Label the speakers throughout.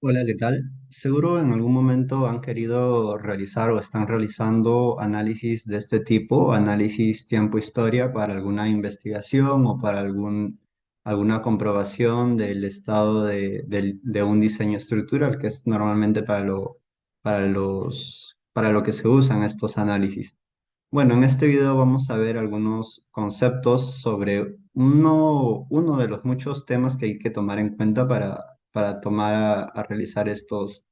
Speaker 1: Hola, ¿qué tal? Seguro en algún momento han querido realizar o están realizando análisis de este tipo, análisis tiempo-historia para alguna investigación o para alguna comprobación del estado de un diseño estructural, que es normalmente para lo que se usan estos análisis. Bueno, en este video vamos a ver algunos conceptos sobre uno de los muchos temas que hay que tomar en cuenta para tomar a realizar estos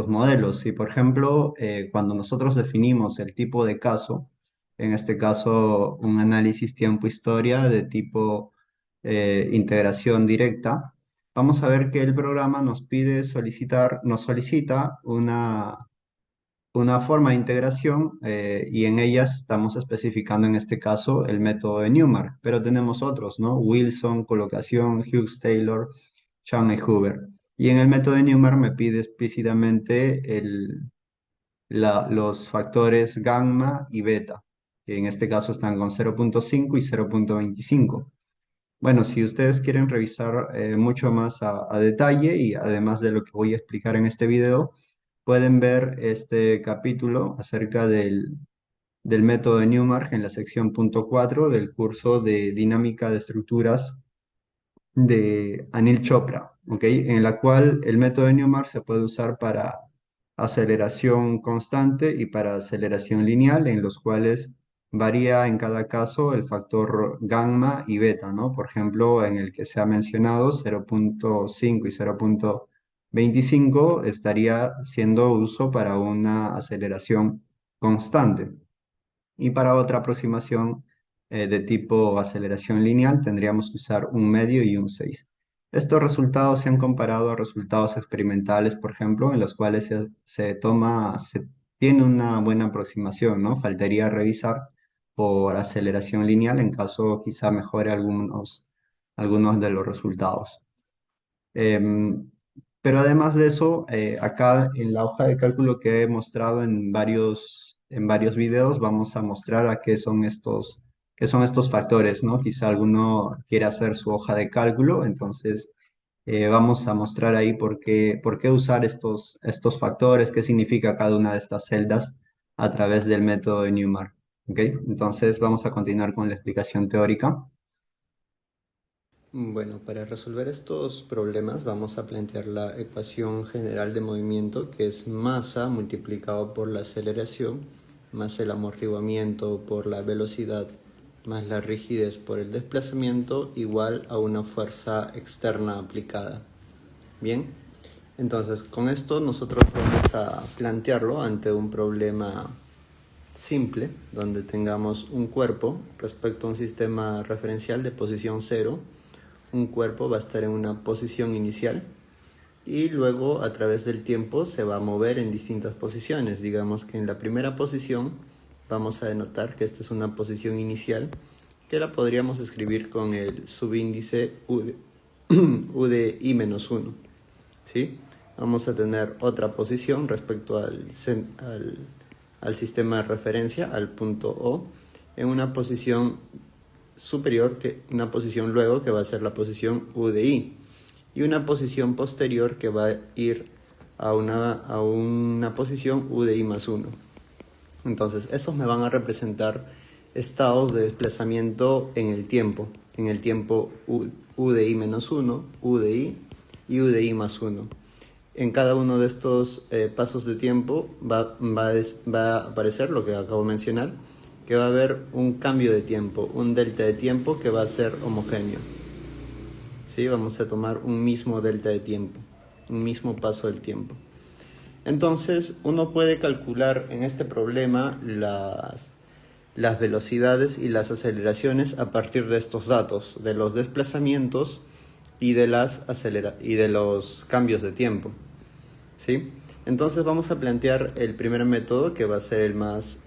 Speaker 1: modelos. Y por ejemplo, cuando nosotros definimos el tipo de caso, en este caso un análisis tiempo-historia de tipo integración directa, vamos a ver que el programa nos solicita una forma de integración y en ellas estamos especificando en este caso el método de Newmark, pero tenemos otros, ¿no? Wilson, colocación, Hughes-Taylor, Chang y Hoover. Y en el método de Newmark me pide explícitamente los factores gamma y beta, que en este caso están con 0,5 y 0,25. Bueno, si ustedes quieren revisar mucho más a detalle y además de lo que voy a explicar en este video, pueden ver este capítulo acerca del método de Newmark en la sección punto 4 del curso de dinámica de estructuras de Anil Chopra, ¿ok? En la cual el método de Newmark se puede usar para aceleración constante y para aceleración lineal, en los cuales varía en cada caso el factor gamma y beta, ¿no? Por ejemplo, en el que se ha mencionado 0,5 y 0,25 estaría siendo uso para una aceleración constante. Y para otra aproximación de tipo aceleración lineal tendríamos que usar un medio y un 6. Estos resultados se han comparado a resultados experimentales, por ejemplo, en los cuales se tiene una buena aproximación, ¿no? Faltaría revisar por aceleración lineal en caso quizá mejore algunos de los resultados. Em, pero además de eso, acá en la hoja de cálculo que he mostrado en varios videos, vamos a mostrar a qué son estos factores, ¿no? Quizá alguno quiera hacer su hoja de cálculo, entonces vamos a mostrar ahí por qué usar estos factores, qué significa cada una de estas celdas a través del método de Newmark. ¿Ok? Entonces vamos a continuar con la explicación teórica.
Speaker 2: Bueno, para resolver estos problemas vamos a plantear la ecuación general de movimiento, que es masa multiplicado por la aceleración más el amortiguamiento por la velocidad más la rigidez por el desplazamiento igual a una fuerza externa aplicada. Bien, entonces con esto nosotros vamos a plantearlo ante un problema simple, donde tengamos un cuerpo respecto a un sistema referencial de posición cero. Un cuerpo va a estar en una posición inicial y luego a través del tiempo se va a mover en distintas posiciones. Digamos que en la primera posición vamos a denotar que esta es una posición inicial, que la podríamos escribir con el subíndice U de I-1. ¿Sí? Vamos a tener otra posición respecto al sistema de referencia, al punto O, en una posición superior, una posición luego que va a ser la posición U de I, y una posición posterior que va a ir a una posición U de I más 1. Entonces, esos me van a representar estados de desplazamiento en el tiempo U de I menos 1, U de I y U de I más 1. En cada uno de estos pasos de tiempo va a aparecer lo que acabo de mencionar, que va a haber un cambio de tiempo, un delta de tiempo que va a ser homogéneo. ¿Sí? Vamos a tomar un mismo delta de tiempo, un mismo paso del tiempo. Entonces, uno puede calcular en este problema las velocidades y las aceleraciones a partir de estos datos, de los desplazamientos y de los cambios de tiempo. ¿Sí? Entonces vamos a plantear el primer método, que va a ser el más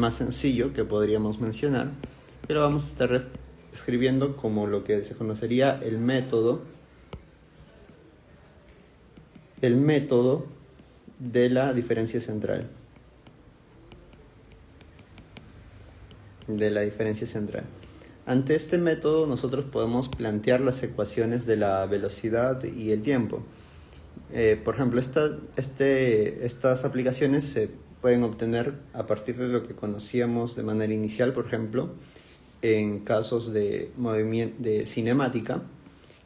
Speaker 2: sencillo que podríamos mencionar, pero vamos a estar escribiendo como lo que se conocería el método de la diferencia central. Ante este método nosotros podemos plantear las ecuaciones de la velocidad y el tiempo. Por ejemplo, estas aplicaciones se pueden obtener a partir de lo que conocíamos de manera inicial, por ejemplo, en casos de movimiento de cinemática,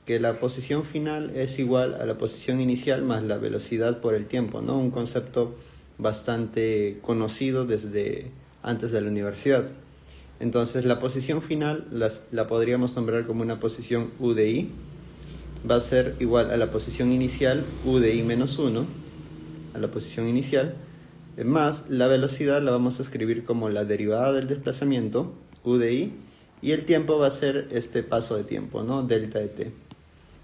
Speaker 2: que la posición final es igual a la posición inicial más la velocidad por el tiempo, ¿no? Un concepto bastante conocido desde antes de la universidad. Entonces, la posición final la podríamos nombrar como una posición U de I, va a ser igual a la posición inicial U de I menos 1, a la posición inicial, más la velocidad la vamos a escribir como la derivada del desplazamiento, U de I, y el tiempo va a ser este paso de tiempo, ¿no? Delta de t.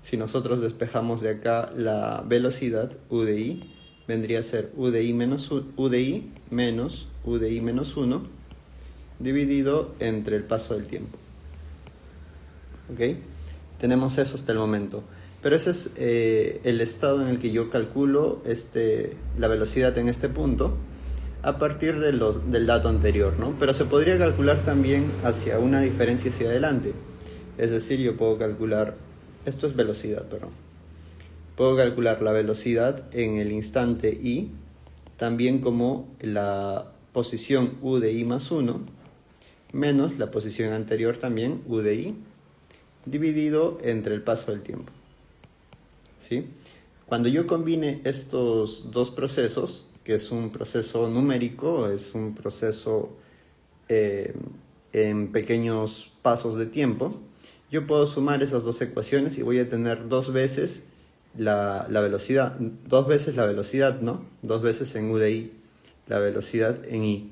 Speaker 2: Si nosotros despejamos de acá la velocidad, U de I, vendría a ser U de I menos U de I menos U de I menos 1, dividido entre el paso del tiempo. ¿Ok? Tenemos eso hasta el momento. Pero ese es el estado en el que yo calculo la velocidad en este punto a partir del dato anterior, ¿no? Pero se podría calcular también hacia una diferencia hacia adelante. Es decir, yo puedo calcular, esto es velocidad, perdón. Puedo calcular la velocidad en el instante I, también como la posición U de I más 1, menos la posición anterior también, U de I, dividido entre el paso del tiempo. ¿Sí? Cuando yo combine estos dos procesos, que es un proceso numérico, es un proceso en pequeños pasos de tiempo, yo puedo sumar esas dos ecuaciones y voy a tener dos veces la velocidad, dos veces la velocidad, ¿no? Dos veces en U de I, la velocidad en I.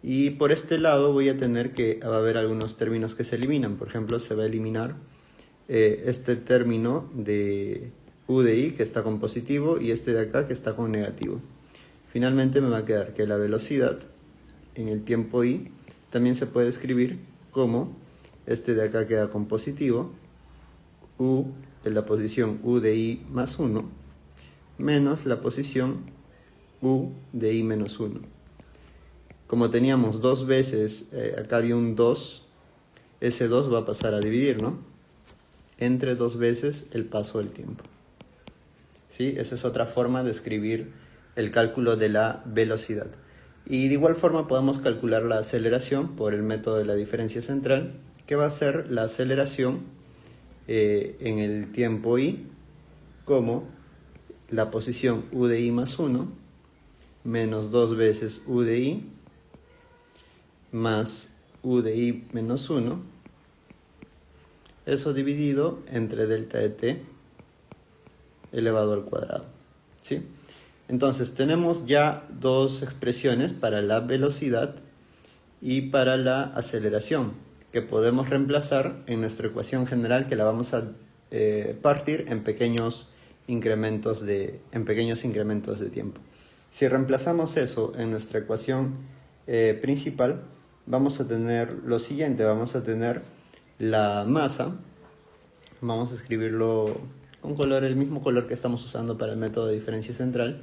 Speaker 2: Y por este lado voy a tener que, va a haber algunos términos que se eliminan. Por ejemplo, se va a eliminar este término de U de I que está con positivo y este de acá que está con negativo. Finalmente me va a quedar que la velocidad en el tiempo I también se puede escribir como este de acá queda con positivo, U en la posición U de I más 1, menos la posición U de I menos 1. Como teníamos dos veces, acá había un 2, ese 2 va a pasar a dividir, ¿no? Entre dos veces el paso del tiempo. ¿Sí? Esa es otra forma de escribir el cálculo de la velocidad. Y de igual forma podemos calcular la aceleración por el método de la diferencia central, que va a ser la aceleración en el tiempo I como la posición U de I más 1 menos 2 veces U de I más U de I menos 1, eso dividido entre delta de t elevado al cuadrado. ¿Sí? Entonces tenemos ya dos expresiones para la velocidad y para la aceleración que podemos reemplazar en nuestra ecuación general, que la vamos a partir en pequeños incrementos de tiempo. Si reemplazamos eso en nuestra ecuación principal, vamos a tener lo siguiente, vamos a tener la masa, vamos a escribirlo con color, el mismo color que estamos usando para el método de diferencia central.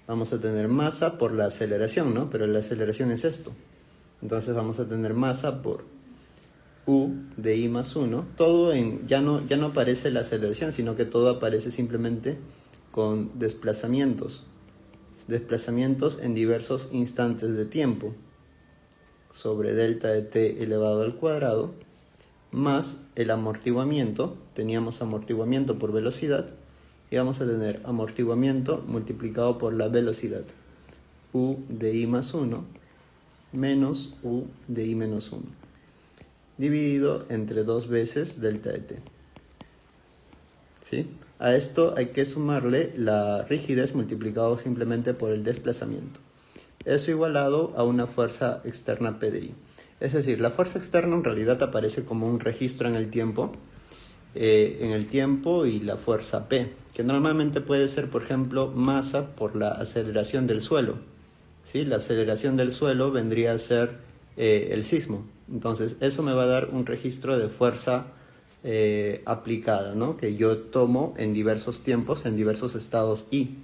Speaker 2: Vamos a tener masa por la aceleración, ¿no? Pero la aceleración es esto. Entonces vamos a tener masa por U de I más 1. Todo ya no aparece la aceleración, sino que todo aparece simplemente con desplazamientos. Desplazamientos en diversos instantes de tiempo. Sobre delta de t elevado al cuadrado, más el amortiguamiento. Teníamos amortiguamiento por velocidad. Y vamos a tener amortiguamiento multiplicado por la velocidad. U de I más 1 menos U de I menos 1. Dividido entre dos veces delta de t. ¿Sí? A esto hay que sumarle la rigidez multiplicado simplemente por el desplazamiento. Eso igualado a una fuerza externa P de I. Es decir, la fuerza externa en realidad aparece como un registro en el tiempo y la fuerza P, que normalmente puede ser, por ejemplo, masa por la aceleración del suelo. ¿Sí? La aceleración del suelo vendría a ser el sismo. Entonces, eso me va a dar un registro de fuerza aplicada, ¿no? Que yo tomo en diversos tiempos, en diversos estados I.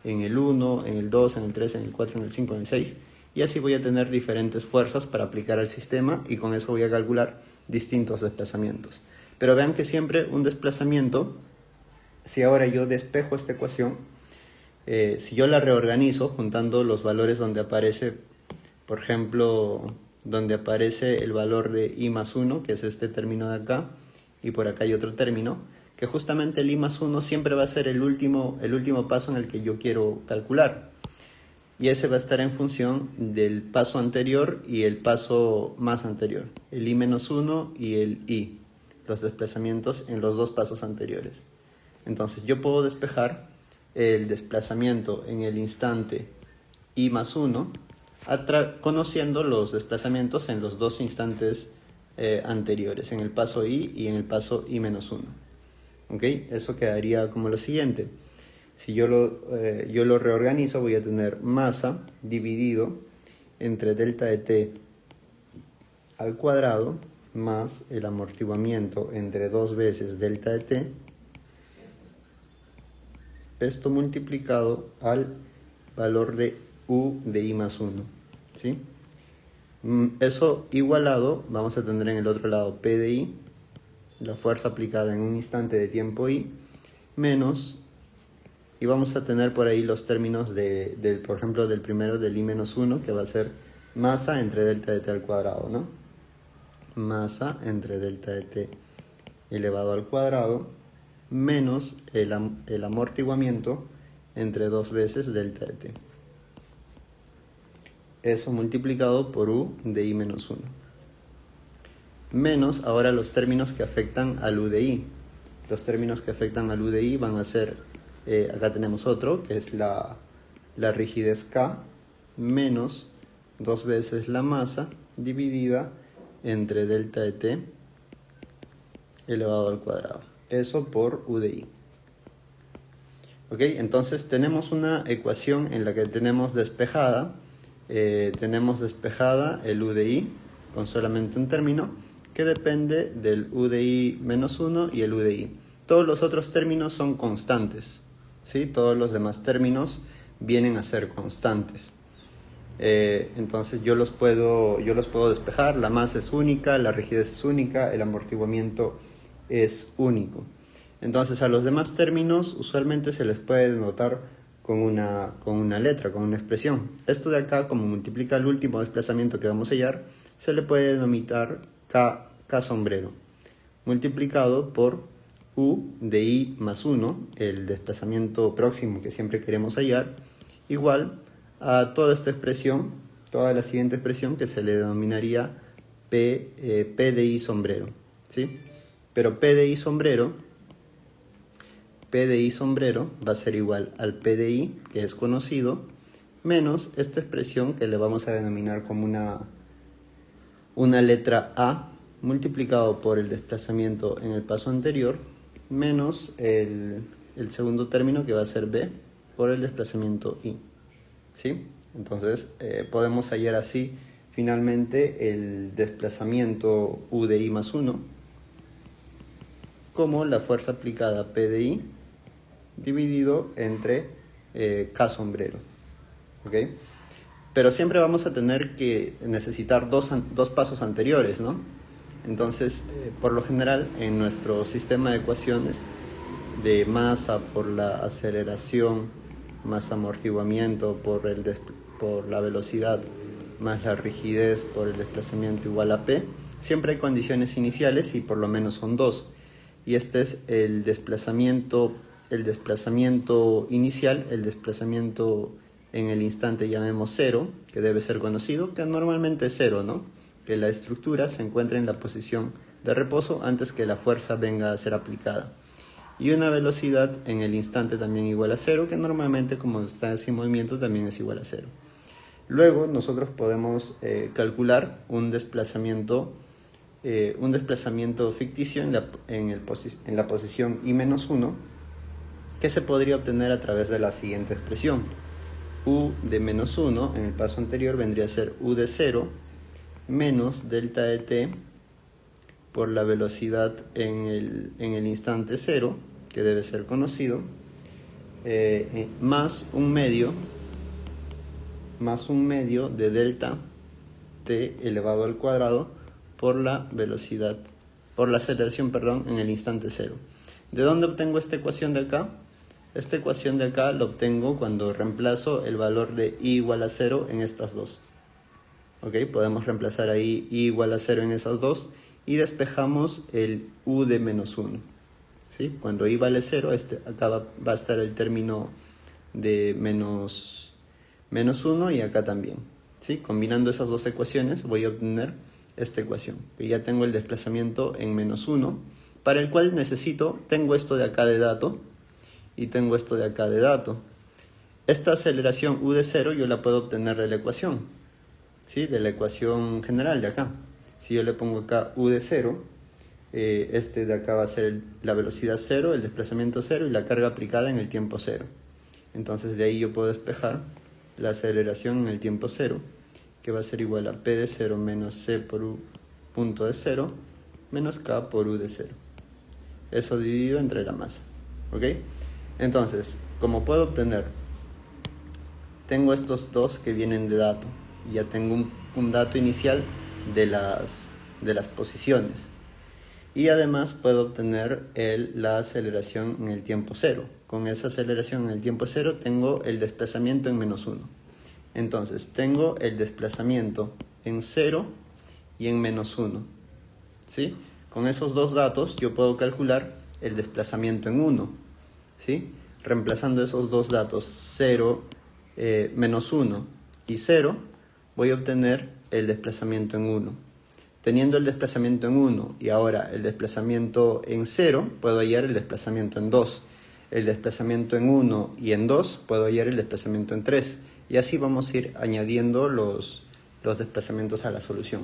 Speaker 2: En el 1, en el 2, en el 3, en el 4, en el 5, en el 6. Y así voy a tener diferentes fuerzas para aplicar al sistema y con eso voy a calcular distintos desplazamientos. Pero vean que siempre un desplazamiento, si ahora yo despejo esta ecuación, Si yo la reorganizo juntando los valores donde aparece, por ejemplo, donde aparece el valor de i más 1, que es este término de acá, y por acá hay otro término, que justamente el i más 1 siempre va a ser el último paso en el que yo quiero calcular. Y ese va a estar en función del paso anterior y el paso más anterior, el i menos 1 y el i, los desplazamientos en los dos pasos anteriores. Entonces yo puedo despejar el desplazamiento en el instante i más 1 conociendo los desplazamientos en los dos instantes anteriores, en el paso i y en el paso i menos 1. ¿Ok? Eso quedaría como lo siguiente. Si yo lo reorganizo, voy a tener masa dividido entre delta de t al cuadrado más el amortiguamiento entre 2 veces delta de t, esto multiplicado al valor de u de i más 1, ¿sí? Eso igualado, vamos a tener en el otro lado P de i, la fuerza aplicada en un instante de tiempo i, menos, y vamos a tener por ahí los términos por ejemplo, del primero del i menos 1, que va a ser masa entre delta de t al cuadrado, ¿no? Masa entre delta de t elevado al cuadrado, menos el amortiguamiento entre 2 veces delta de t. Eso multiplicado por u de i menos 1. Menos ahora los términos que afectan al u de i. Los términos que afectan al u de i van a ser, acá tenemos otro, que es la rigidez K, menos 2 veces la masa dividida entre delta de t elevado al cuadrado. Eso por u de i. ¿Ok? Entonces tenemos una ecuación en la que tenemos despejada el u de i con solamente un término que depende del u de i menos 1 y el u de i. Todos los otros términos son constantes, ¿sí? Todos los demás términos vienen a ser constantes. Entonces yo los puedo despejar. La masa es única, la rigidez es única, el amortiguamiento es único. Entonces a los demás términos usualmente se les puede denotar con una letra, con una expresión. Esto de acá, como multiplica el último desplazamiento que vamos a hallar, se le puede denominar K sombrero, multiplicado por u de i más 1, el desplazamiento próximo que siempre queremos hallar, igual a toda esta expresión, toda la siguiente expresión que se le denominaría P de i sombrero, ¿sí? Pero P de i sombrero va a ser igual al P de i, que es conocido, menos esta expresión que le vamos a denominar como una letra A, multiplicado por el desplazamiento en el paso anterior, menos el segundo término que va a ser B, por el desplazamiento I. ¿Sí? Entonces podemos hallar así finalmente el desplazamiento U de I más 1 como la fuerza aplicada P de I dividido entre K sombrero. ¿Ok? Pero siempre vamos a tener que necesitar dos pasos anteriores, ¿no? Entonces, por lo general, en nuestro sistema de ecuaciones de masa por la aceleración más amortiguamiento por la velocidad más la rigidez por el desplazamiento igual a P, siempre hay condiciones iniciales y por lo menos son dos. Y este es el desplazamiento inicial, el desplazamiento en el instante llamemos 0, que debe ser conocido, que normalmente es 0, ¿no? Que la estructura se encuentra en la posición de reposo antes que la fuerza venga a ser aplicada. Y una velocidad en el instante también igual a 0, que normalmente como está sin movimiento también es igual a 0. Luego nosotros podemos calcular un desplazamiento ficticio en la posición i-1, que se podría obtener a través de la siguiente expresión. U de menos 1 en el paso anterior vendría a ser U de 0 menos delta de t por la velocidad en el instante 0, que debe ser conocido, más un medio de delta t elevado al cuadrado por la aceleración, en el instante 0. ¿De dónde obtengo esta ecuación de acá? Esta ecuación de acá la obtengo cuando reemplazo el valor de i igual a 0 en estas dos. ¿Ok? Podemos reemplazar ahí i igual a 0 en esas dos y despejamos el u de menos 1. ¿Sí? Cuando i vale 0, acá va a estar el término de menos 1 y acá también. ¿Sí? Combinando esas dos ecuaciones voy a obtener esta ecuación. Y ya tengo el desplazamiento en menos 1, para el cual tengo esto de acá de dato y tengo esto de acá de dato. Esta aceleración u de 0 yo la puedo obtener de la ecuación, ¿sí? De la ecuación general de acá. Si yo le pongo acá u de 0, este de acá va a ser la velocidad 0, el desplazamiento 0 y la carga aplicada en el tiempo 0. Entonces de ahí yo puedo despejar la aceleración en el tiempo 0, que va a ser igual a p de 0 menos c por u punto de 0 menos k por u de 0. Eso dividido entre la masa. ¿Ok? Entonces, como puedo obtener, tengo estos dos que vienen de dato. Y ya tengo un dato inicial de las posiciones. Y además puedo obtener la aceleración en el tiempo 0. Con esa aceleración en el tiempo 0 tengo el desplazamiento en menos 1. Entonces tengo el desplazamiento en 0 y en menos 1. ¿Sí? Con esos dos datos yo puedo calcular el desplazamiento en 1. ¿Sí? Reemplazando esos dos datos, 0, menos 1 y 0, voy a obtener el desplazamiento en 1. Teniendo el desplazamiento en 1 y ahora el desplazamiento en 0, puedo hallar el desplazamiento en 2. El desplazamiento en 1 y en 2, puedo hallar el desplazamiento en 3. Y así vamos a ir añadiendo los desplazamientos a la solución.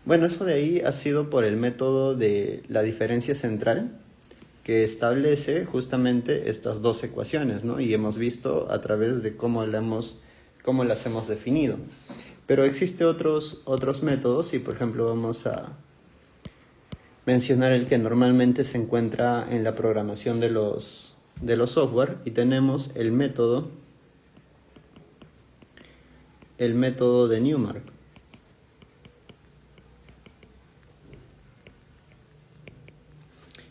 Speaker 2: Bueno, eso de ahí ha sido por el método de la diferencia central, que establece justamente estas dos ecuaciones, ¿no? Y hemos visto a través de cómo las hemos definido. Pero existen otros métodos y, por ejemplo, vamos a mencionar el que normalmente se encuentra en la programación de los software, y tenemos el método de Newmark.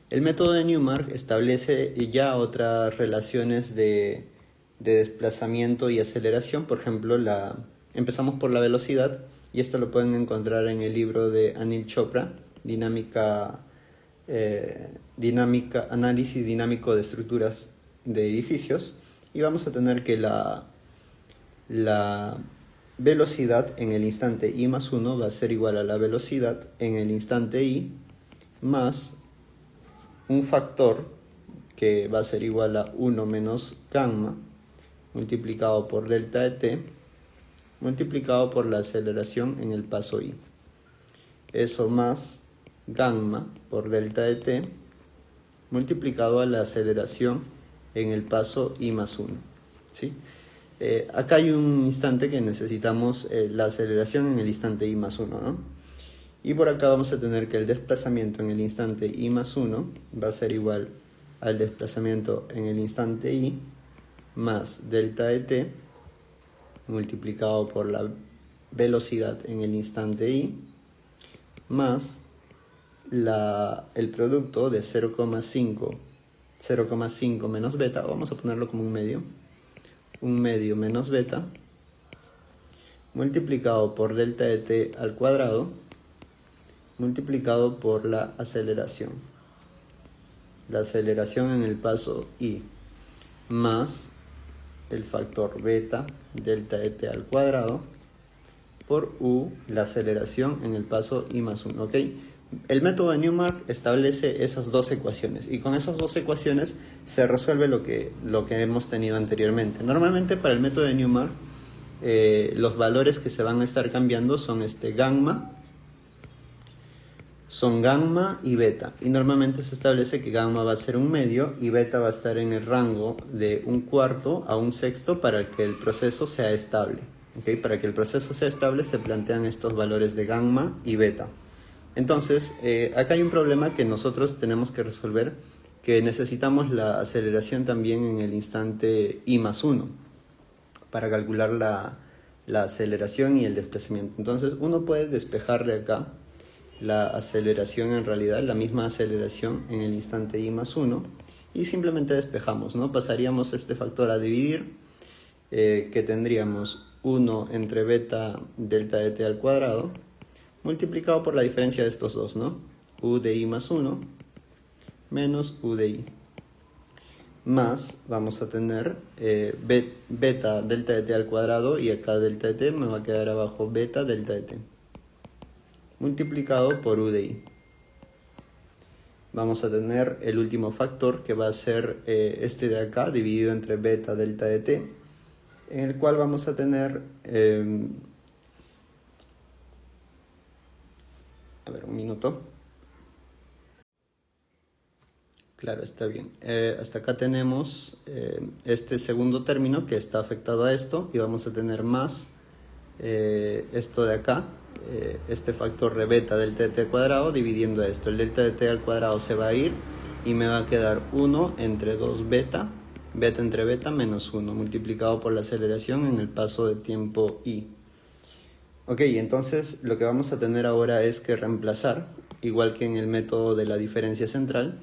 Speaker 2: El método de Newmark establece ya otras relaciones de desplazamiento y aceleración. Por ejemplo, empezamos por la velocidad, y esto lo pueden encontrar en el libro de Anil Chopra, Análisis dinámico de estructuras de edificios, y vamos a tener que la velocidad en el instante i más 1 va a ser igual a la velocidad en el instante i más un factor que va a ser igual a 1 menos gamma multiplicado por delta de t multiplicado por la aceleración en el paso i. Eso más gamma por delta de t multiplicado a la aceleración en el paso i más 1. ¿Sí? Acá hay un instante que necesitamos la aceleración en el instante i más 1, ¿no? Y por acá vamos a tener que el desplazamiento en el instante i más 1 va a ser igual al desplazamiento en el instante i más delta de t multiplicado por la velocidad en el instante i más el producto de 0,5 menos beta, vamos a ponerlo como un medio menos beta multiplicado por delta de t al cuadrado multiplicado por la aceleración en el paso i más el factor beta delta de t al cuadrado por u, la aceleración en el paso i más 1. ¿Ok? El método de Newmark establece esas dos ecuaciones, y con esas dos ecuaciones se resuelve lo que hemos tenido anteriormente. Normalmente para el método de Newmark los valores que se van a estar cambiando son gamma y beta, y normalmente se establece que gamma va a ser un medio y beta va a estar en el rango de un cuarto a un sexto para que el proceso sea estable. ¿Okay? Para que el proceso sea estable se plantean estos valores de gamma y beta. Entonces, acá hay un problema que nosotros tenemos que resolver, que necesitamos la aceleración también en el instante i más 1 para calcular la aceleración y el desplazamiento. Entonces, uno puede despejar de acá la aceleración, en realidad la misma aceleración en el instante i más 1, y simplemente despejamos, ¿no? Pasaríamos este factor a dividir, que tendríamos 1 entre beta delta de t al cuadrado multiplicado por la diferencia de estos dos, ¿no? U de i más 1 menos u de i. Más vamos a tener beta delta de t al cuadrado, y acá delta de t me va a quedar abajo beta delta de t multiplicado por u de i. Vamos a tener el último factor, que va a ser este de acá dividido entre beta delta de t, en el cual vamos a tener a ver, un minuto. Claro, está bien. Hasta acá tenemos este segundo término que está afectado a esto, y vamos a tener más esto de acá, este factor de beta delta de t al cuadrado dividiendo esto. El delta de t al cuadrado se va a ir y me va a quedar 1 entre 2 beta, beta entre beta menos 1, multiplicado por la aceleración en el paso de tiempo i. Ok, entonces lo que vamos a tener ahora es que reemplazar, igual que en el método de la diferencia central.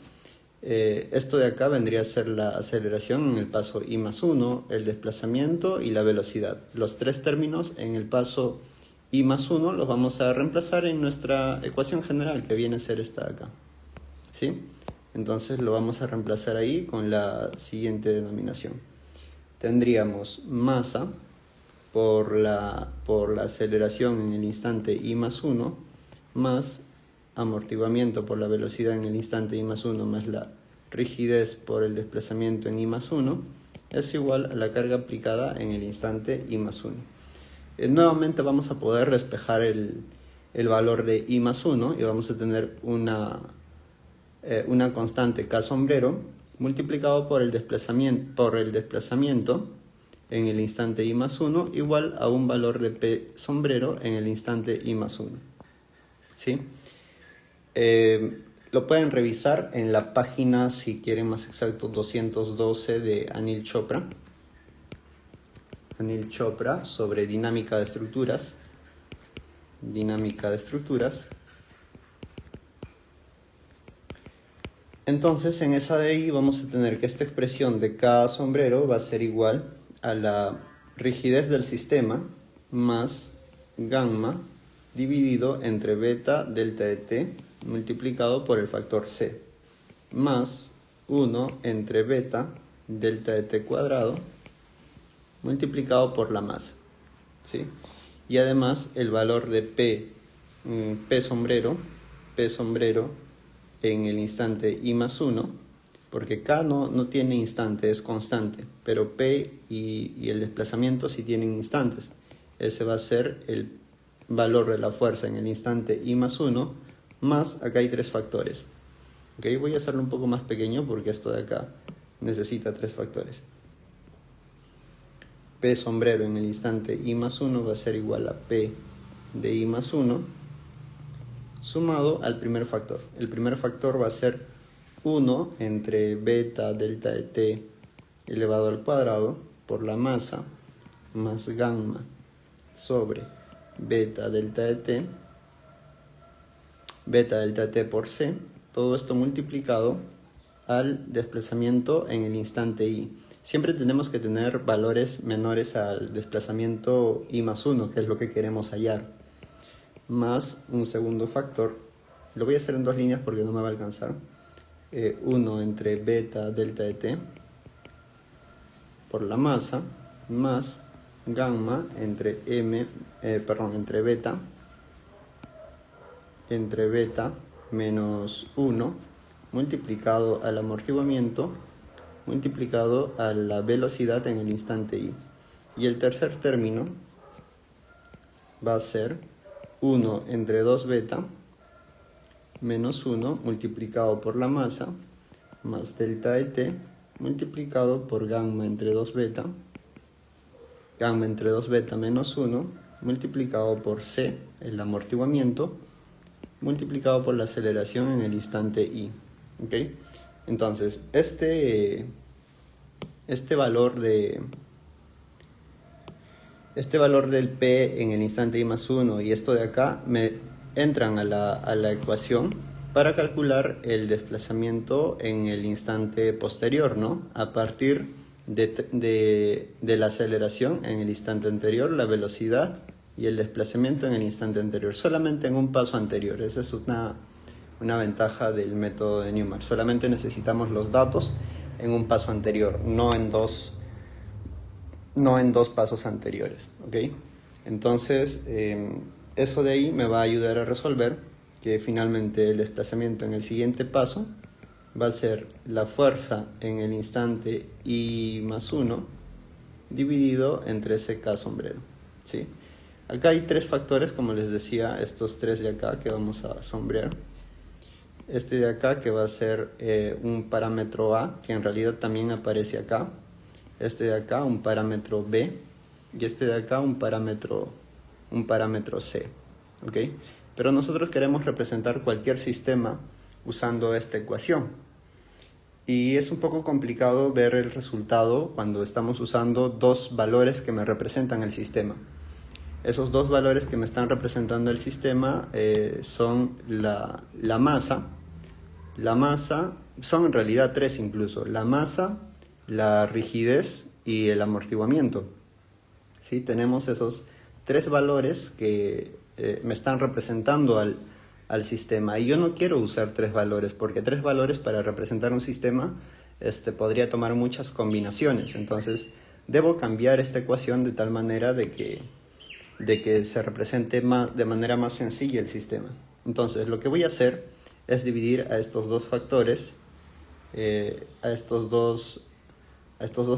Speaker 2: Esto de acá vendría a ser la aceleración en el paso i más 1, el desplazamiento y la velocidad. Los tres términos en el paso i más 1 los vamos a reemplazar en nuestra ecuación general, que viene a ser esta de acá, ¿sí? Entonces lo vamos a reemplazar ahí con la siguiente denominación. Tendríamos masa por la aceleración en el instante i más 1, más amortiguamiento por la velocidad en el instante i más 1, más la rigidez por el desplazamiento en i más 1, es igual a la carga aplicada en el instante i más 1. Nuevamente vamos a poder despejar el valor de i más 1, y vamos a tener una constante k sombrero multiplicado por el desplazamiento en el instante i más 1, igual a un valor de p sombrero en el instante i más 1. ¿Sí? Lo pueden revisar en la página, si quieren más exacto, 212 de Anil Chopra. Anil Chopra, sobre dinámica de estructuras. Dinámica de estructuras. Entonces, en esa de ahí vamos a tener que esta expresión de K sombrero va a ser igual a la rigidez del sistema más gamma dividido entre beta delta de t multiplicado por el factor c, más 1 entre beta delta de t cuadrado multiplicado por la masa, ¿sí? Y además el valor de p sombrero en el instante i más 1, porque k no tiene instante, es constante, pero p y el desplazamiento sí tienen instantes. Ese va a ser el valor de la fuerza en el instante i más 1, más acá hay tres factores. ¿Okay? Voy a hacerlo un poco más pequeño porque esto de acá necesita tres factores. P sombrero en el instante i más 1 va a ser igual a P de i más 1 sumado al primer factor. El primer factor va a ser 1 entre beta delta de t elevado al cuadrado por la masa más gamma sobre beta delta de t por c, todo esto multiplicado al desplazamiento en el instante i. Siempre tenemos que tener valores menores al desplazamiento i más 1, que es lo que queremos hallar, más un segundo factor. Lo voy a hacer en dos líneas porque no me va a alcanzar. 1 entre beta delta de t por la masa más gamma entre beta menos 1 multiplicado al amortiguamiento multiplicado a la velocidad en el instante i. Y el tercer término va a ser 1 entre 2 beta menos 1 multiplicado por la masa más delta de t multiplicado por gamma entre 2 beta menos 1 multiplicado por c, el amortiguamiento, multiplicado por la aceleración en el instante i. ¿Okay? Entonces, este valor del p en el instante i más 1 y esto de acá me entran a la ecuación para calcular el desplazamiento en el instante posterior, ¿no? A partir de la aceleración en el instante anterior, la velocidad y el desplazamiento en el instante anterior, solamente en un paso anterior. Esa es una ventaja del método de Newmark. Solamente necesitamos los datos en un paso anterior, no en dos pasos anteriores, ¿ok? Entonces, eso de ahí me va a ayudar a resolver que finalmente el desplazamiento en el siguiente paso va a ser la fuerza en el instante I más 1 dividido entre ese K sombrero, ¿sí? Acá hay tres factores, como les decía, estos tres de acá que vamos a sombrear. Este de acá que va a ser un parámetro A, que en realidad también aparece acá. Este de acá un parámetro B y este de acá un parámetro C, ¿ok? Pero nosotros queremos representar cualquier sistema usando esta ecuación. Y es un poco complicado ver el resultado cuando estamos usando dos valores que me representan el sistema. Esos dos valores que me están representando el sistema son la masa, son en realidad tres incluso, la masa, la rigidez y el amortiguamiento. ¿Sí? Tenemos esos tres valores que me están representando al sistema. Y yo no quiero usar tres valores, porque tres valores para representar un sistema podría tomar muchas combinaciones. Entonces, debo cambiar esta ecuación de tal manera de que se represente de manera más sencilla el sistema. Entonces, lo que voy a hacer es dividir a estos dos factores, a estos dos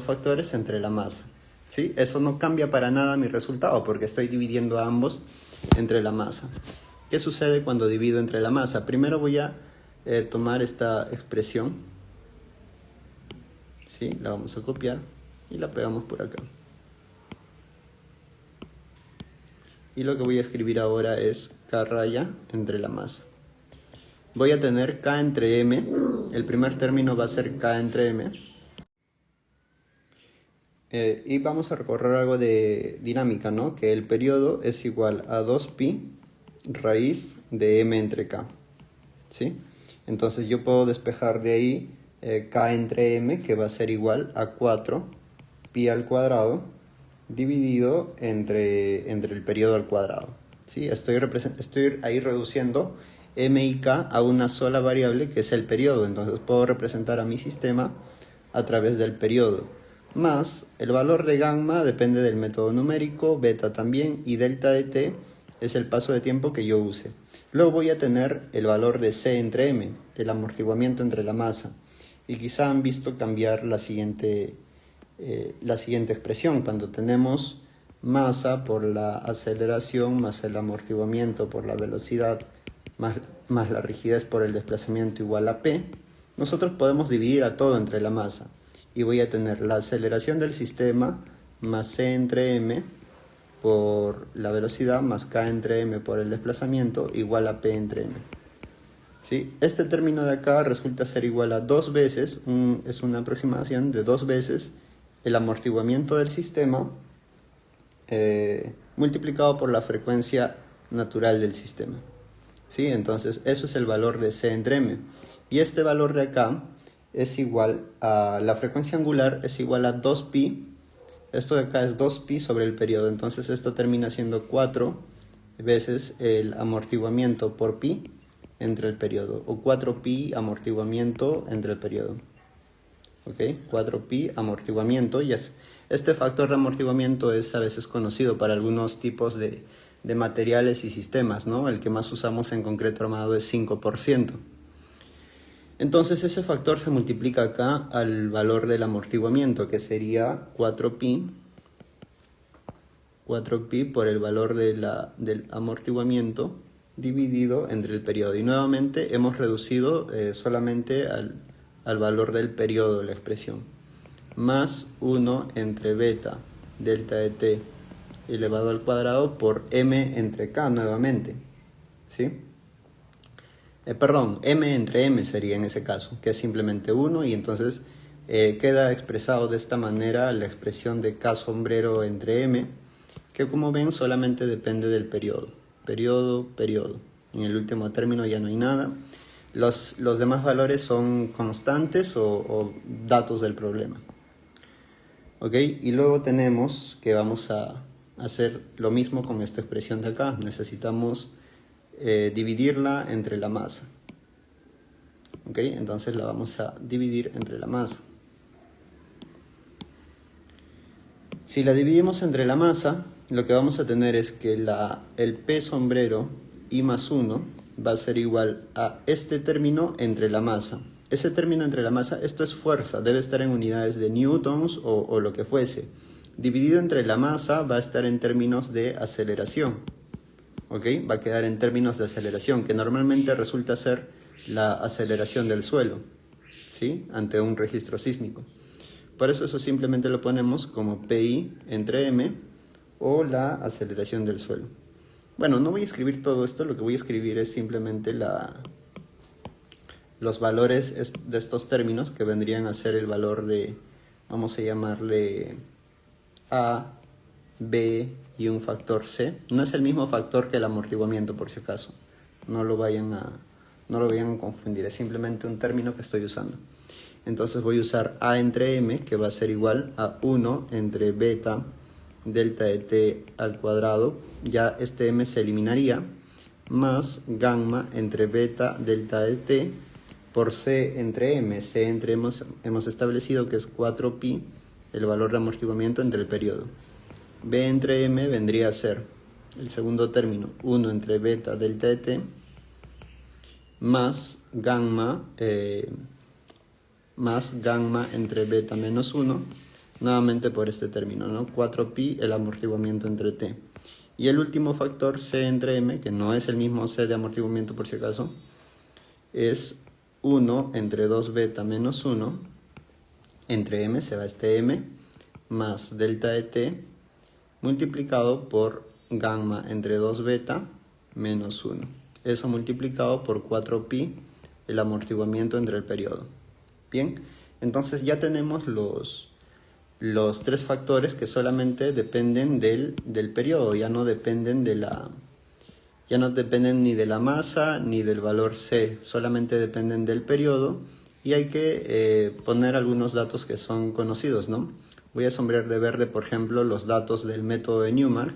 Speaker 2: factores entre la masa. ¿Sí? Eso no cambia para nada mi resultado porque estoy dividiendo a ambos entre la masa. ¿Qué sucede cuando divido entre la masa? Primero voy a tomar esta expresión, ¿sí? La vamos a copiar y la pegamos por acá. Y lo que voy a escribir ahora es K raya entre la masa. Voy a tener K entre M, el primer término va a ser K entre M. Y vamos a recorrer algo de dinámica, ¿no? Que el periodo es igual a 2pi raíz de m entre k, ¿sí? Entonces yo puedo despejar de ahí k entre m, que va a ser igual a 4pi al cuadrado dividido entre el periodo al cuadrado, ¿sí? Estoy ahí reduciendo m y k a una sola variable que es el periodo. Entonces puedo representar a mi sistema a través del periodo. Más el valor de gamma depende del método numérico, beta también, y delta de t es el paso de tiempo que yo use. Luego voy a tener el valor de C entre M, el amortiguamiento entre la masa. Y quizá han visto cambiar la siguiente expresión, cuando tenemos masa por la aceleración, más el amortiguamiento por la velocidad, más la rigidez por el desplazamiento igual a P, nosotros podemos dividir a todo entre la masa. Y voy a tener la aceleración del sistema más C entre M por la velocidad más K entre M por el desplazamiento igual a P entre M. ¿Sí? Este término de acá resulta ser igual a dos veces, es una aproximación de dos veces el amortiguamiento del sistema multiplicado por la frecuencia natural del sistema. ¿Sí? Entonces eso es el valor de C entre M. Y este valor de acá es igual a, la frecuencia angular es igual a 2pi, esto de acá es 2pi sobre el periodo, entonces esto termina siendo 4 veces el amortiguamiento por pi entre el periodo, o 4pi amortiguamiento entre el periodo, ¿ok? 4pi amortiguamiento, y este factor de amortiguamiento es a veces conocido para algunos tipos de materiales y sistemas, ¿no? El que más usamos en concreto armado es 5%. Entonces ese factor se multiplica acá al valor del amortiguamiento, que sería 4pi por el valor del amortiguamiento dividido entre el periodo. Y nuevamente hemos reducido solamente al valor del periodo de la expresión. Más 1 entre beta delta de t elevado al cuadrado por m entre k nuevamente, ¿sí? M entre m sería en ese caso, que es simplemente 1, y entonces queda expresado de esta manera la expresión de K sombrero entre m, que como ven solamente depende del periodo. Periodo. En el último término ya no hay nada. Los demás valores son constantes o datos del problema. ¿Ok? Y luego tenemos que vamos a hacer lo mismo con esta expresión de acá. Necesitamos dividirla entre la masa. ¿Ok? Entonces la vamos a dividir entre la masa. Si la dividimos entre la masa, lo que vamos a tener es que el P sombrero I más 1 va a ser igual a este término entre la masa. Ese término entre la masa, esto es fuerza, debe estar en unidades de newtons o lo que fuese. Dividido entre la masa va a estar en términos de aceleración. ¿Ok? Va a quedar en términos de aceleración, que normalmente resulta ser la aceleración del suelo, ¿sí? Ante un registro sísmico. Por eso simplemente lo ponemos como PI entre M o la aceleración del suelo. Bueno, no voy a escribir todo esto, lo que voy a escribir es simplemente los valores de estos términos que vendrían a ser el valor de, vamos a llamarle A, B y un factor C. No es el mismo factor que el amortiguamiento, por si acaso. No lo vayan a confundir, es simplemente un término que estoy usando. Entonces voy a usar A entre M, que va a ser igual a 1 entre beta delta de t al cuadrado. Ya este M se eliminaría, más gamma entre beta delta de t por C entre M. C entre M hemos establecido que es 4pi, el valor de amortiguamiento entre el periodo. B entre M vendría a ser el segundo término, 1 entre beta delta de t, más gamma entre beta menos 1, nuevamente por este término, ¿no? 4pi el amortiguamiento entre t. Y el último factor, C entre M, que no es el mismo C de amortiguamiento por si acaso, es 1 entre 2 beta menos 1, entre M se va este M, más delta de t, multiplicado por gamma entre 2 beta menos 1. Eso multiplicado por 4pi, el amortiguamiento entre el periodo. Bien, entonces ya tenemos los tres factores que solamente dependen del periodo, ya no dependen ni de la masa ni del valor C, solamente dependen del periodo, y hay que poner algunos datos que son conocidos, ¿no? Voy a sombrear de verde, por ejemplo, los datos del método de Newmark.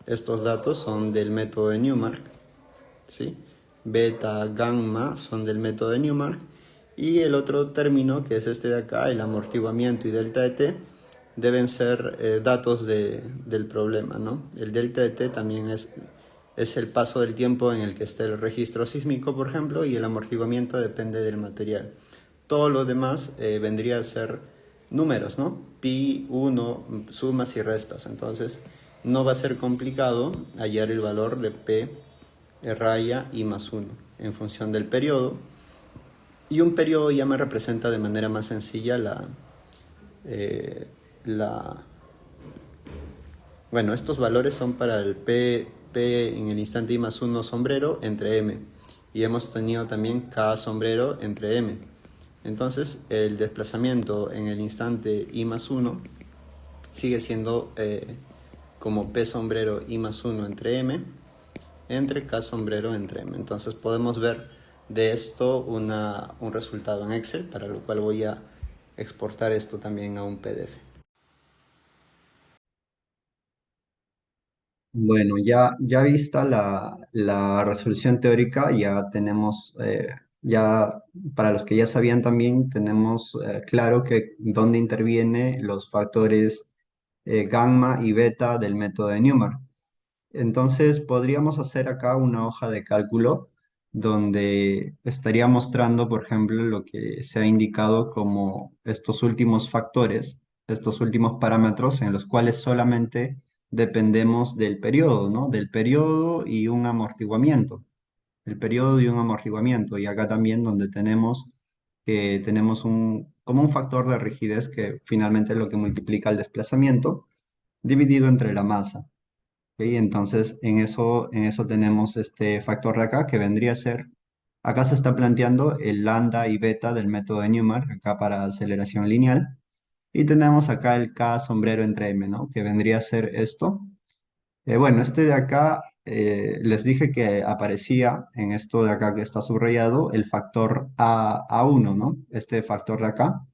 Speaker 2: Estos datos son del método de Newmark, ¿sí? Beta, gamma son del método de Newmark, y el otro término, que es este de acá, el amortiguamiento y delta de t, deben ser datos del problema, ¿no? El delta de t también es el paso del tiempo en el que esté el registro sísmico, por ejemplo, y el amortiguamiento depende del material. Todo lo demás vendría a ser números, ¿no? Pi, 1, sumas y restas. Entonces, no va a ser complicado hallar el valor de P raya I más 1 en función del periodo. Y un periodo ya me representa de manera más sencilla eh, la bueno, estos valores son para el P en el instante I más 1 sombrero entre M. Y hemos tenido también K sombrero entre M. Entonces, el desplazamiento en el instante I más 1 sigue siendo como P sombrero I más 1 entre M, entre K sombrero entre M. Entonces, podemos ver de esto un resultado en Excel, para lo cual voy a exportar esto también a un PDF.
Speaker 1: Bueno, ya vista la resolución teórica, ya tenemos, ya para los que ya sabían también, tenemos claro que dónde interviene los factores gamma y beta del método de Newmark. Entonces, podríamos hacer acá una hoja de cálculo donde estaría mostrando, por ejemplo, lo que se ha indicado como estos últimos factores, estos últimos parámetros en los cuales solamente dependemos del periodo, ¿no? Del periodo y un amortiguamiento. El periodo y un amortiguamiento. Y acá también donde tenemos que tenemos como un factor de rigidez que finalmente es lo que multiplica el desplazamiento dividido entre la masa. ¿Ok? Entonces, en eso tenemos este factor de acá que vendría a ser, acá se está planteando el lambda y beta del método de Newmark, acá para aceleración lineal, y tenemos acá el K sombrero entre M, ¿no? Que vendría a ser esto. Bueno, este de acá les dije que aparecía en esto de acá que está subrayado el factor A1, ¿no? Este factor de acá,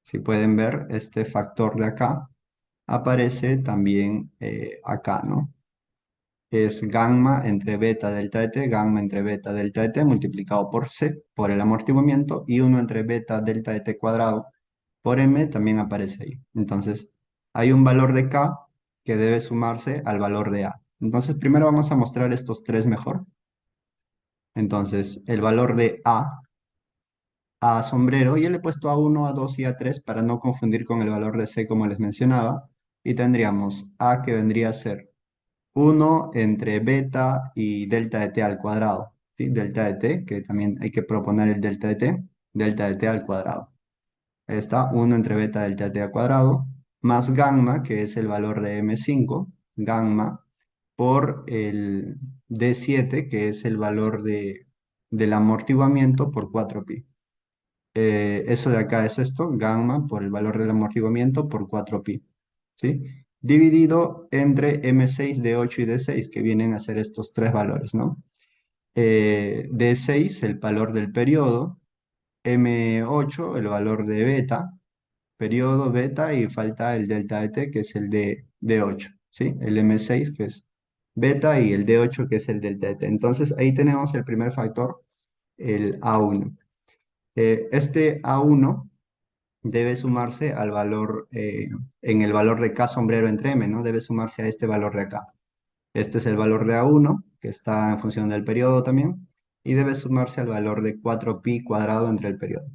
Speaker 1: si pueden ver, este factor de acá aparece también acá, ¿no? Es gamma entre beta delta de t, gamma entre beta delta de t multiplicado por c, por el amortiguamiento, y 1 entre beta delta de t cuadrado por m también aparece ahí. Entonces, hay un valor de k que debe sumarse al valor de a. Entonces, primero vamos a mostrar estos tres mejor. Entonces, el valor de a sombrero, y le he puesto A1, A2 y A3 para no confundir con el valor de c como les mencionaba, y tendríamos a que vendría a ser 1 entre beta y delta de t al cuadrado, ¿sí? Delta de t, que también hay que proponer el delta de t al cuadrado. Ahí está 1 entre beta delta de t al cuadrado, más gamma, que es el valor de m5, gamma, por el d7, que es el valor del amortiguamiento por 4pi. Eso de acá es esto, gamma por el valor del amortiguamiento por 4pi, ¿sí? Dividido entre M6, D8 y D6, que vienen a ser estos tres valores, ¿no? D6, el valor del periodo, M8, el valor de beta, periodo beta, y falta el delta de t, que es el de D8, ¿sí? El M6, que es beta, y el D8, que es el delta de t. Entonces, ahí tenemos el primer factor, el A1. Este A1 debe sumarse al valor, en el valor de K sombrero entre M, ¿no? Debe sumarse a este valor de acá. Este es el valor de A1, que está en función del periodo también, y debe sumarse al valor de 4pi cuadrado entre el periodo.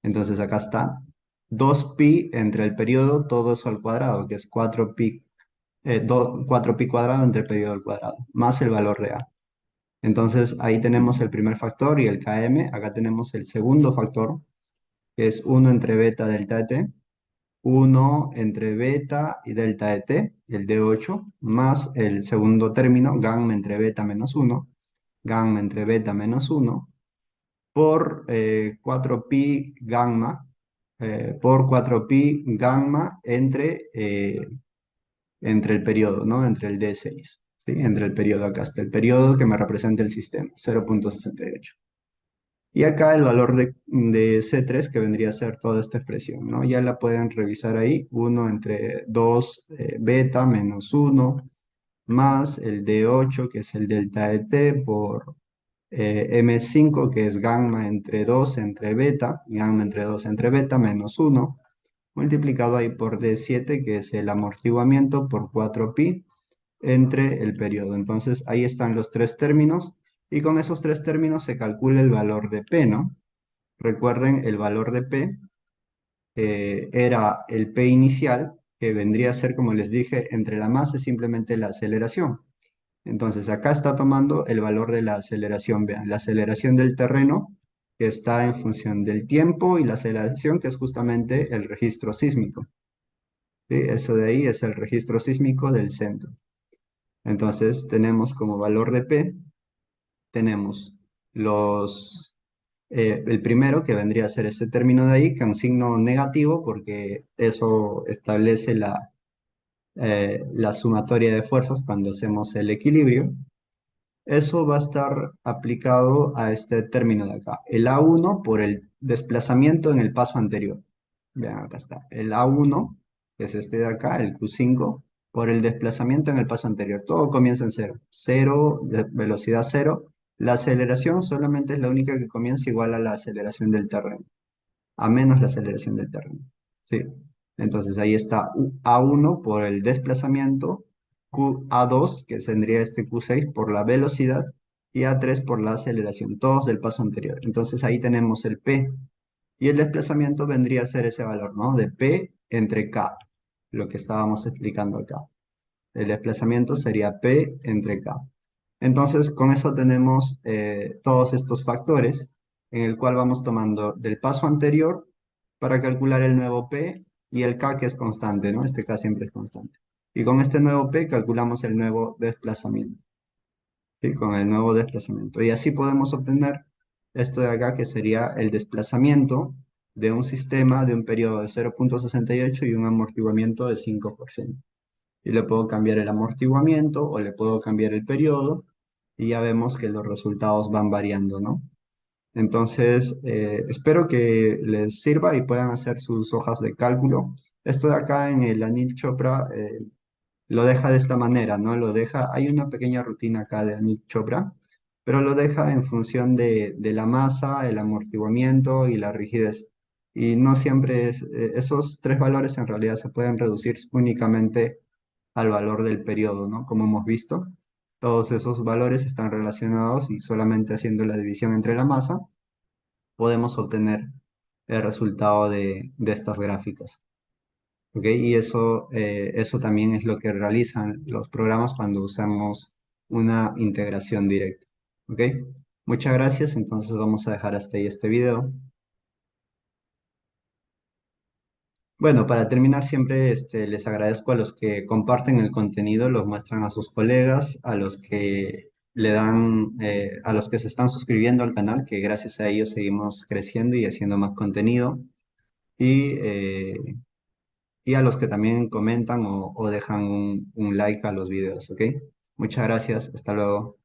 Speaker 1: Entonces acá está 2pi entre el periodo, todo eso al cuadrado, que es 4pi cuadrado entre el periodo al cuadrado, más el valor de A. Entonces ahí tenemos el primer factor y el Km. Acá tenemos el segundo factor, que es 1 entre beta delta de t, 1 entre beta y delta de t, el D8, más el segundo término, gamma entre beta menos 1, gamma entre beta menos 1, por 4pi gamma, por 4pi gamma entre el periodo, ¿no? Entre el D6, ¿sí? Entre el periodo, acá está el periodo que me representa el sistema, 0,68. Y acá el valor de C3, que vendría a ser toda esta expresión, ¿no? Ya la pueden revisar ahí, 1 entre 2 beta menos 1, más el D8, que es el delta de t, por M5, que es gamma entre 2 entre beta, gamma entre 2 entre beta, menos 1, multiplicado ahí por D7, que es el amortiguamiento por 4pi entre el periodo. Entonces ahí están los tres términos, y con esos tres términos se calcula el valor de P, ¿no? Recuerden, el valor de P era el P inicial, que vendría a ser, como les dije, entre la masa y simplemente la aceleración. Entonces, acá está tomando el valor de la aceleración. Vean, la aceleración del terreno, que está en función del tiempo, y la aceleración, que es justamente el registro sísmico. ¿Sí? Eso de ahí es el registro sísmico del centro. Entonces, tenemos como valor de P, tenemos el primero, que vendría a ser este término de ahí, con signo negativo, porque eso establece la sumatoria de fuerzas cuando hacemos el equilibrio. Eso va a estar aplicado a este término de acá. El A1 por el desplazamiento en el paso anterior. Vean, acá está. El A1, que es este de acá, el Q5, por el desplazamiento en el paso anterior. Todo comienza en cero. Cero, velocidad cero. La aceleración solamente es la única que comienza igual a la aceleración del terreno, a menos la aceleración del terreno. ¿Sí? Entonces ahí está A1 por el desplazamiento, A2, que tendría este Q6 por la velocidad, y A3 por la aceleración, todos del paso anterior. Entonces ahí tenemos el P, y el desplazamiento vendría a ser ese valor, ¿no? De P entre K, lo que estábamos explicando acá. El desplazamiento sería P entre K. Entonces, con eso tenemos todos estos factores, en el cual vamos tomando del paso anterior para calcular el nuevo P, y el K, que es constante, ¿no? Este K siempre es constante. Y con este nuevo P calculamos el nuevo desplazamiento, ¿sí? Con el nuevo desplazamiento. Y así podemos obtener esto de acá, que sería el desplazamiento de un sistema de un periodo de 0,68 y un amortiguamiento de 5%. y le puedo cambiar el amortiguamiento o le puedo cambiar el periodo y ya vemos que los resultados van variando, ¿no? Entonces, espero que les sirva y puedan hacer sus hojas de cálculo. Esto de acá en el Anil Chopra lo deja de esta manera, ¿no? Lo deja, hay una pequeña rutina acá de Anil Chopra, pero lo deja en función de la masa, el amortiguamiento y la rigidez. Y no siempre es, esos tres valores en realidad se pueden reducir únicamente al valor del periodo, ¿no? Como hemos visto, todos esos valores están relacionados y solamente haciendo la división entre la masa podemos obtener el resultado de estas gráficas. ¿Ok? Y eso también es lo que realizan los programas cuando usamos una integración directa. ¿Ok? Muchas gracias. Entonces vamos a dejar hasta ahí este video. Bueno, para terminar, siempre les agradezco a los que comparten el contenido, los muestran a sus colegas, a los que le dan, a los que se están suscribiendo al canal, que gracias a ellos seguimos creciendo y haciendo más contenido. Y, y a los que también comentan o dejan un like a los videos, ¿ok? Muchas gracias, hasta luego.